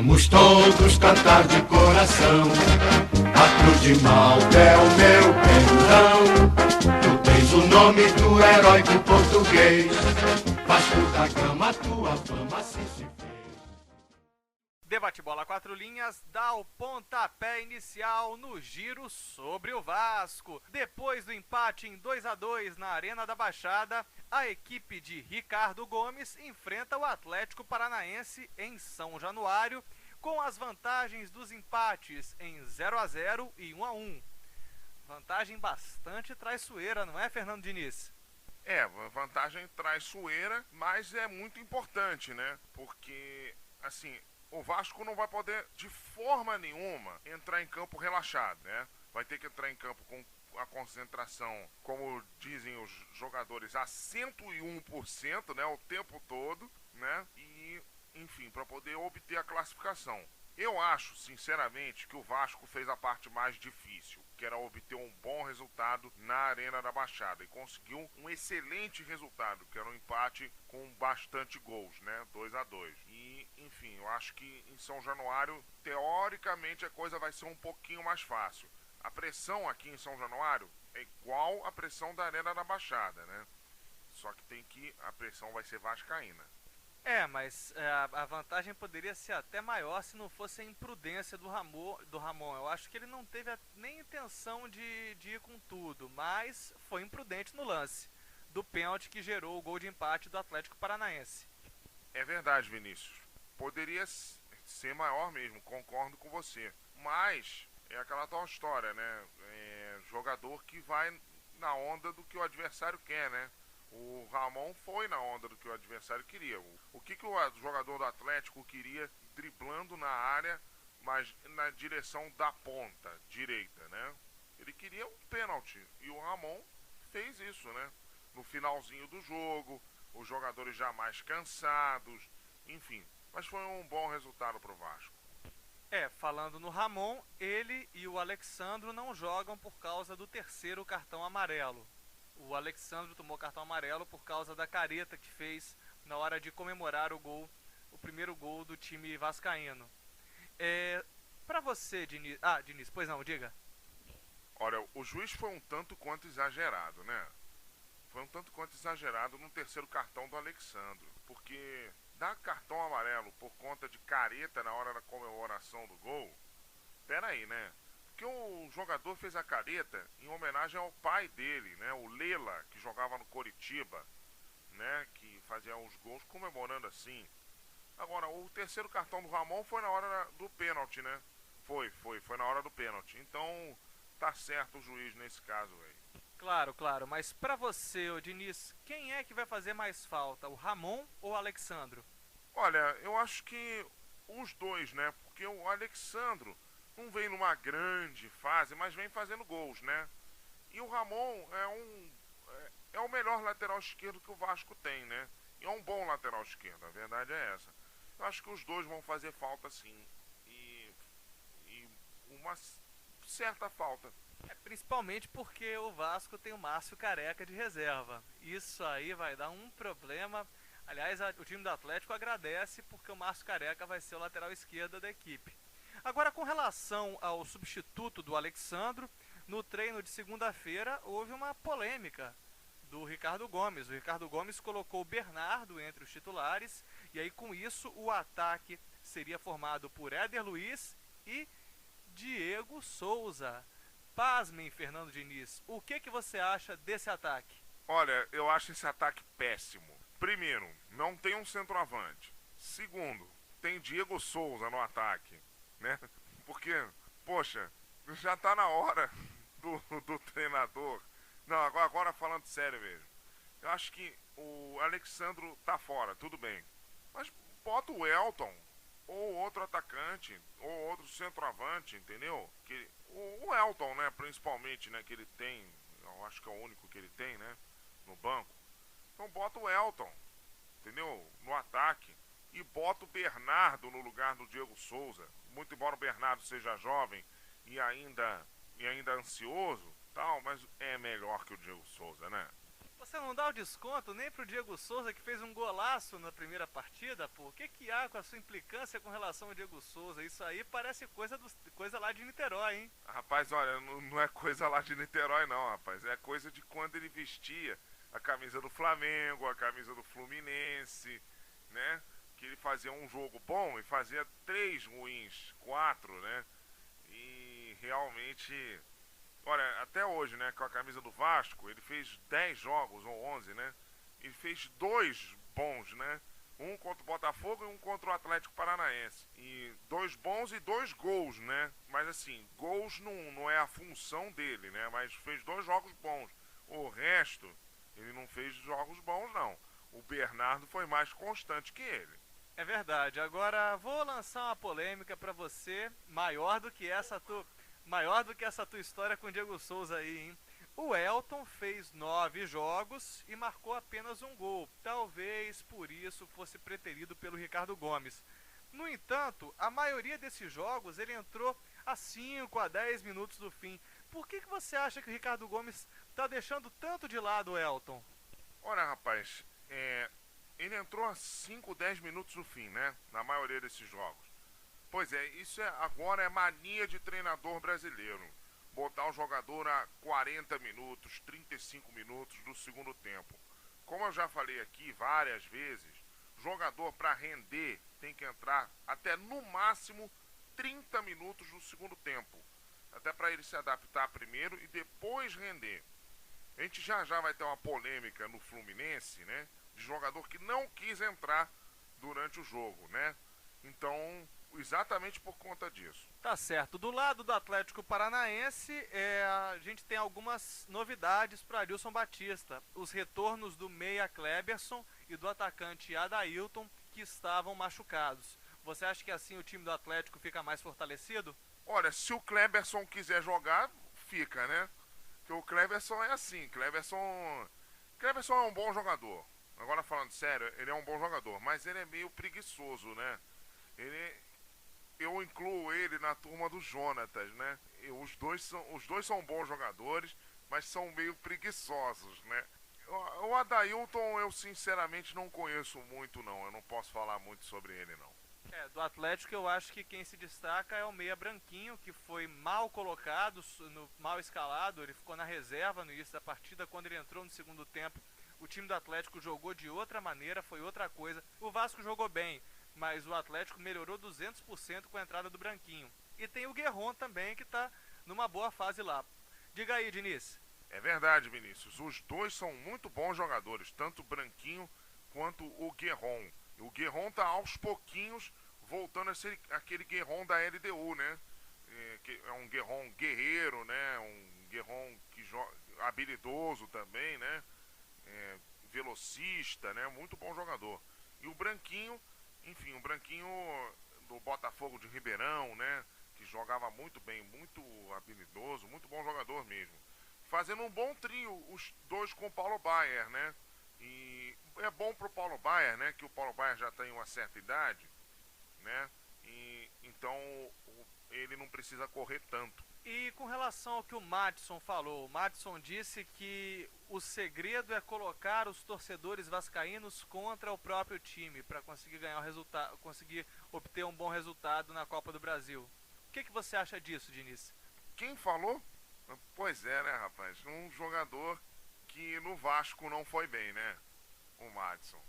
Vamos todos cantar de coração. A cruz de Malta é o meu pendão. Tu tens o nome do heróico português. Vasco da Gama, tua fama assim se fez. Debate Bola 4 Linhas dá o pontapé inicial no giro sobre o Vasco. Depois do empate em 2-2 na Arena da Baixada, a equipe de Ricardo Gomes enfrenta o Atlético Paranaense em São Januário, com as vantagens dos empates em 0-0 e 1-1. Vantagem bastante traiçoeira, não é, Fernando Diniz? É, vantagem traiçoeira, mas é muito importante, né? Porque, assim, o Vasco não vai poder, de forma nenhuma, entrar em campo relaxado, né? Vai ter que entrar em campo com a concentração, como dizem os jogadores, a 101%, né? O tempo todo, né? E, enfim, para poder obter a classificação. Eu acho, sinceramente, que o Vasco fez a parte mais difícil, que era obter um bom resultado na Arena da Baixada, e conseguiu um excelente resultado, que era um empate com bastante gols, né? 2-2. E, enfim, eu acho que em São Januário, teoricamente, a coisa vai ser um pouquinho mais fácil. A pressão aqui em São Januário é igual à pressão da Arena da Baixada, né? Só que a pressão vai ser vascaína. Mas a vantagem poderia ser até maior se não fosse a imprudência do Ramon. Eu acho que ele não teve nem intenção de ir com tudo, mas foi imprudente no lance do pênalti que gerou o gol de empate do Atlético Paranaense. É verdade, Vinícius. Poderia ser maior mesmo, concordo com você. Mas é aquela tal história, né? Jogador que vai na onda do que o adversário quer, né? O Ramon foi na onda do que o adversário queria. O que o jogador do Atlético queria driblando na área, mas na direção da ponta direita, né? Ele queria um pênalti e o Ramon fez isso, né? No finalzinho do jogo, os jogadores já mais cansados, enfim. Mas foi um bom resultado pro Vasco. Falando no Ramon, ele e o Alexandro não jogam por causa do terceiro cartão amarelo. O Alexandro tomou cartão amarelo por causa da careta que fez na hora de comemorar o primeiro gol do time vascaíno. Pra você, Diniz... Diniz, pois não, diga. Olha, o juiz foi um tanto quanto exagerado, né? Foi um tanto quanto exagerado no terceiro cartão do Alexandro. Porque dar cartão amarelo por conta de careta na hora da comemoração do gol... Pera aí, né? Porque o jogador fez a careta em homenagem ao pai dele, né? O Lela, que jogava no Coritiba, né? Que fazia os gols comemorando assim. Agora, o terceiro cartão do Ramon foi na hora do pênalti, né? Foi na hora do pênalti. Então, tá certo o juiz nesse caso aí. Claro, mas pra você, ô Diniz, quem é que vai fazer mais falta, o Ramon ou o Alexandro? Olha, eu acho que os dois, né? Porque o Alexandro não vem numa grande fase, mas vem fazendo gols, né? E o Ramon é o melhor lateral esquerdo que o Vasco tem, né? E é um bom lateral esquerdo, a verdade é essa. Eu acho que os dois vão fazer falta sim. E uma certa falta. Principalmente porque o Vasco tem o Márcio Careca de reserva. Isso aí vai dar um problema. Aliás, o time do Atlético agradece porque o Márcio Careca vai ser o lateral esquerdo da equipe. Agora, com relação ao substituto do Alexandro, no treino de segunda-feira houve uma polêmica do Ricardo Gomes. O Ricardo Gomes colocou o Bernardo entre os titulares e aí com isso o ataque seria formado por Éder Luiz e Diego Souza. Pasmem, Fernando Diniz, o que você acha desse ataque? Olha, eu acho esse ataque péssimo. Primeiro, não tem um centroavante. Segundo, tem Diego Souza no ataque. Né? Porque, poxa, já tá na hora do treinador. Não, agora falando sério mesmo. Eu acho que o Alexandro tá fora, tudo bem. Mas bota o Elton, ou outro atacante, ou outro centroavante, entendeu? O Elton, né, principalmente, né, que ele tem, eu acho que é o único que ele tem, né, no banco. Então bota o Elton, entendeu? No ataque. E bota o Bernardo no lugar do Diego Souza. Muito embora o Bernardo seja jovem e ainda ansioso, tal, mas é melhor que o Diego Souza, né? você não dá o desconto nem pro Diego Souza, que fez um golaço na primeira partida, pô? O que que há com a sua implicância com relação ao Diego Souza? Isso aí parece coisa lá de Niterói, hein? Rapaz, olha, não é coisa lá de Niterói não, rapaz. É coisa de quando ele vestia a camisa do Flamengo, a camisa do Fluminense, né? Que ele fazia um jogo bom e fazia 3 ruins, 4, né? E realmente, olha, até hoje, né, com a camisa do Vasco, ele fez 10 jogos, ou 11, né? Ele fez 2 bons, né? Um contra o Botafogo e um contra o Atlético Paranaense. E 2 bons e 2 gols, né? Mas assim, gols não é a função dele, né? Mas fez 2 jogos bons. O resto, ele não fez jogos bons, não. O Bernardo foi mais constante que ele. É verdade. Agora vou lançar uma polêmica pra você, maior do que essa tua história com o Diego Souza aí, hein? O Elton fez 9 jogos e marcou apenas um gol. Talvez por isso fosse preterido pelo Ricardo Gomes. No entanto, a maioria desses jogos ele entrou a 5 a 10 minutos do fim. Por que você acha que o Ricardo Gomes está deixando tanto de lado o Elton? Olha, rapaz, ele entrou a 5, 10 minutos do fim, né? Na maioria desses jogos. Pois é, isso agora é mania de treinador brasileiro. Botar o jogador a 40 minutos, 35 minutos do segundo tempo. Como eu já falei aqui várias vezes, jogador para render tem que entrar até no máximo 30 minutos no segundo tempo. Até para ele se adaptar primeiro e depois render. A gente já vai ter uma polêmica no Fluminense, né? De jogador que não quis entrar durante o jogo, né? Então, exatamente por conta disso. Tá certo. Do lado do Atlético Paranaense, a gente tem algumas novidades para Adilson Batista. Os retornos do meia Kleberson e do atacante Adailton, que estavam machucados. Você acha que assim o time do Atlético fica mais fortalecido? Olha, se o Kleberson quiser jogar, fica, né? Porque o Kleberson é assim. Kleberson é um bom jogador. Agora falando sério, ele é um bom jogador, mas ele é meio preguiçoso, né? Eu incluo ele na turma do Jonatas, né? Os dois são bons jogadores, mas são meio preguiçosos, né? O Adailton eu sinceramente não conheço muito, não. Eu não posso falar muito sobre ele, não. Do Atlético eu acho que quem se destaca é o meia Branquinho, que foi mal colocado, mal escalado. Ele ficou na reserva no início da partida. Quando ele entrou no segundo tempo, o time do Atlético jogou de outra maneira, foi outra coisa. O Vasco jogou bem, mas o Atlético melhorou 200% com a entrada do Branquinho. E tem o Guerron também, que está numa boa fase lá. Diga aí, Diniz. É verdade, Vinícius. Os dois são muito bons jogadores, tanto o Branquinho quanto o Guerron. O Guerron tá aos pouquinhos voltando a ser aquele Guerron da LDU, né? Que é um Guerron guerreiro, né? Um Guerron que habilidoso também, né? Velocista, né? Muito bom jogador. E o Branquinho, enfim, o Branquinho do Botafogo de Ribeirão, né? Que jogava muito bem, muito habilidoso, muito bom jogador mesmo. Fazendo um bom trio, os dois com o Paulo Baier, né? E é bom pro Paulo Baier, né? Que o Paulo Baier já tem uma certa idade, né? E então ele não precisa correr tanto. E com relação ao que o Madison falou, o Madison disse que o segredo é colocar os torcedores vascaínos contra o próprio time para conseguir ganhar o resultado, conseguir obter um bom resultado na Copa do Brasil. O que você acha disso, Diniz? Quem falou? Pois é, né, rapaz? Um jogador que no Vasco não foi bem, né? O Madison.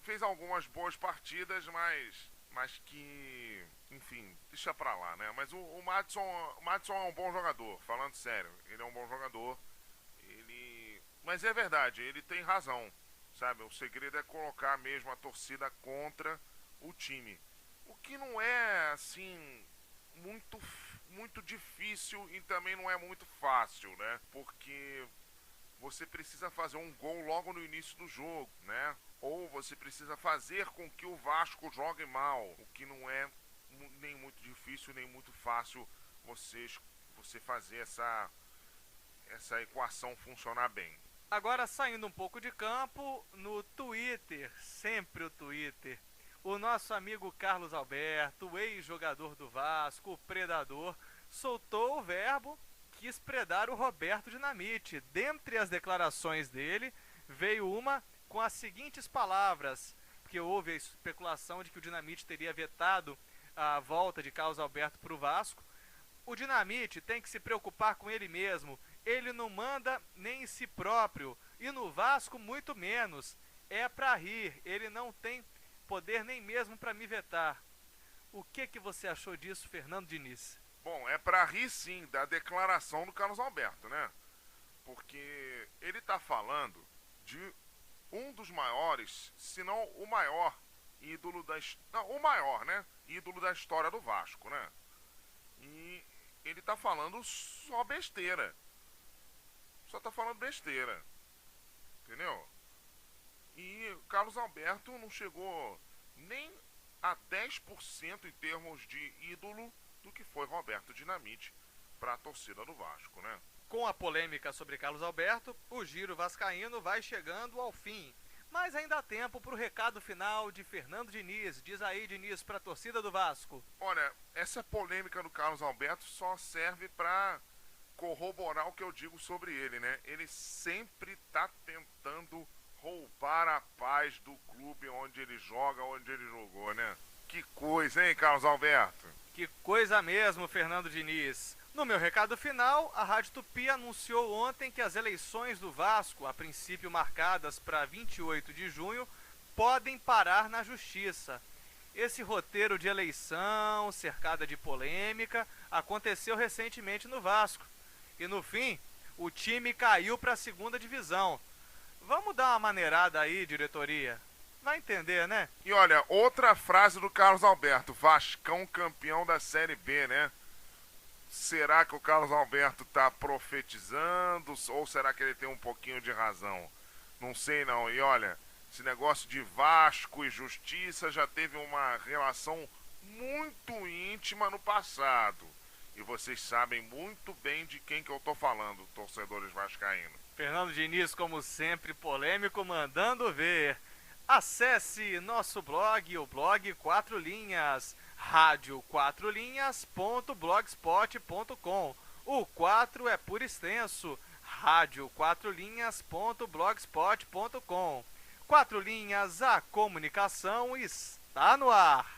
Fez algumas boas partidas, mas que, enfim, deixa pra lá, né? Mas o Madison é um bom jogador, falando sério. Ele é um bom jogador. Mas é verdade, ele tem razão, sabe? O segredo é colocar mesmo a torcida contra o time. O que não é, assim, muito difícil e também não é muito fácil, né? Porque você precisa fazer um gol logo no início do jogo, né? Ou você precisa fazer com que o Vasco jogue mal, o que não é nem muito difícil nem muito fácil você fazer essa equação funcionar bem. Agora, saindo um pouco de campo, no Twitter, sempre o Twitter, o nosso amigo Carlos Alberto, o ex-jogador do Vasco, o predador, soltou o verbo quis predar o Roberto Dinamite. Dentre as declarações dele, veio uma com as seguintes palavras, porque houve a especulação de que o Dinamite teria vetado a volta de Carlos Alberto para o Vasco. O Dinamite tem que se preocupar com ele mesmo. Ele não manda nem em si próprio. E no Vasco, muito menos. É pra rir. Ele não tem poder nem mesmo para me vetar. O que você achou disso, Fernando Diniz? Bom, é pra rir sim da declaração do Carlos Alberto, né? Porque ele tá falando de um dos maiores, se não o maior ídolo o maior, né? Ídolo da história do Vasco, né? E ele tá falando só besteira. Só tá falando besteira. Entendeu? E o Carlos Alberto não chegou nem a 10% em termos de ídolo do que foi Roberto Dinamite para a torcida do Vasco, né? Com a polêmica sobre Carlos Alberto, o giro vascaíno vai chegando ao fim. Mas ainda há tempo para o recado final de Fernando Diniz. Diz aí, Diniz, para a torcida do Vasco. Olha, essa polêmica do Carlos Alberto só serve para corroborar o que eu digo sobre ele, né? Ele sempre tá tentando roubar a paz do clube onde ele joga, onde ele jogou, né? Que coisa, hein, Carlos Alberto? Que coisa mesmo, Fernando Diniz. No meu recado final, a Rádio Tupi anunciou ontem que as eleições do Vasco, a princípio marcadas para 28 de junho, podem parar na Justiça. Esse roteiro de eleição, cercada de polêmica, aconteceu recentemente no Vasco. E no fim, o time caiu para a segunda divisão. Vamos dar uma maneirada aí, diretoria? Vai entender, né? E olha, outra frase do Carlos Alberto: Vascão campeão da Série B, né? Será que o Carlos Alberto tá profetizando ou será que ele tem um pouquinho de razão? Não sei não. E olha, esse negócio de Vasco e Justiça já teve uma relação muito íntima no passado. E vocês sabem muito bem de quem que eu tô falando, torcedores vascaínos. Fernando Diniz, como sempre, polêmico, mandando ver. Acesse nosso blog, o blog 4 Linhas, radio4linhas.blogspot.com. O 4 é por extenso, radio4linhas.blogspot.com. 4 Linhas, a comunicação está no ar.